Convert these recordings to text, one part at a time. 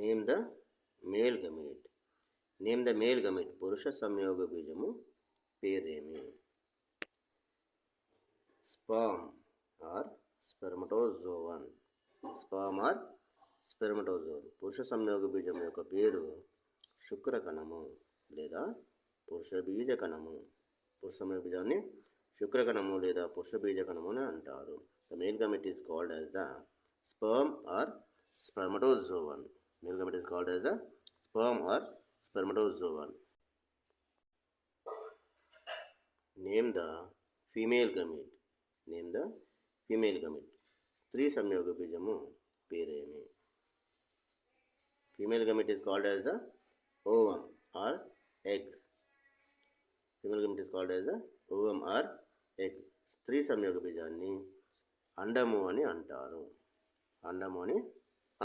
Name the male gamete. Name the male gamete. పురుష సంయోగ బీజము పేరేమి? Sperm or spermatozoon. Sperm or spermatozoon. పురుష సంయోగ బీజం యొక్క పేరు శుక్రకణము లేదా పురుష బీజ కణము. పురుష సంయోగ బీజాన్ని శుక్రకణము లేదా పురుష బీజ కణము అని అంటారు. The male gamete is called as the sperm or spermatozoon. Male gamete is called as a sperm or spermatozoon. Name the female gamete. Name the female gamete. Three samyoga bijamu peremi. Female gamete is called as the ovum or egg. Female gamete is called as the ovum or egg. Three samyoga bijanni అండము అని అంటారు. అండము అని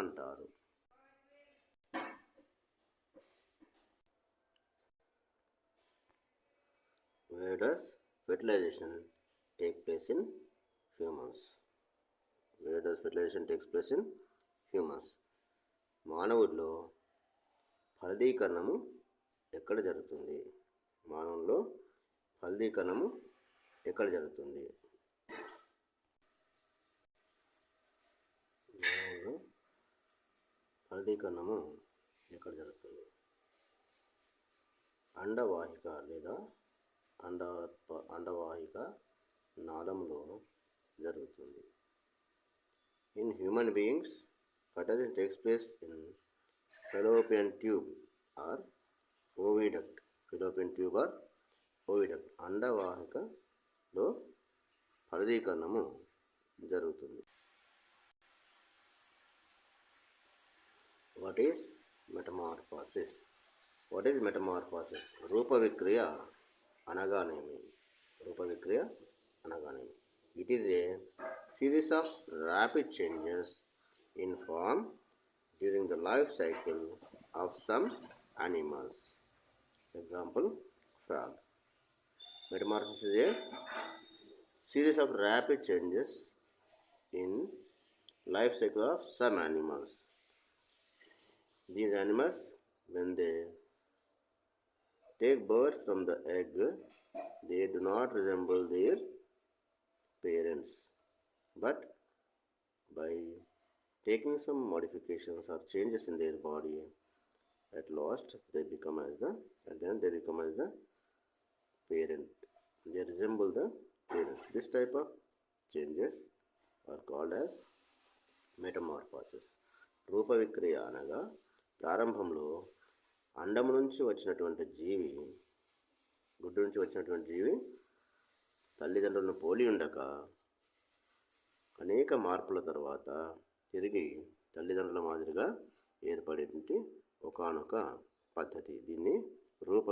అంటారు. Where does fertilization take place in humans? Where does fertilization takes place in humans? మానవుడిలో ఫలదీకరణము ఎక్కడ జరుగుతుంది? మానవుల్లో ఫలదీకరణము ఎక్కడ జరుగుతుంది? ఫలదీకరణము ఎక్కడ జరుగుతుంది? అండవాహిక లేదా అండవాహిక నాళములో జరుగుతుంది. In human beings fertilization takes place in fallopian tube or oviduct. Fallopian tube or oviduct. అండవాహికలో ఫలదీకరణము జరుగుతుంది. What is metamorphosis? What is metamorphosis? రూప విక్రియ అనగానేమి? రూప విక్రియ అనగానేమి? It is a series of rapid changes in form during the life cycle of some animals. Example, frog. Metamorphosis is a series of rapid changes in life cycle of some animals. These animals, when they take birth from the egg, they do not resemble their parents, but by taking some modifications or changes in their body, at last they become as the parent. They resemble the parents. This type of changes are called as metamorphosis. రూప విక్రియ అనగా ప్రారంభంలో అండము నుంచి వచ్చినటువంటి జీవి, గుడ్డు నుంచి వచ్చినటువంటి జీవి తల్లిదండ్రులను పోలి ఉండక అనేక మార్పుల తర్వాత తిరిగి తల్లిదండ్రుల మాదిరిగా ఏర్పడేటువంటి ఒకానొక పద్ధతి. దీన్ని రూప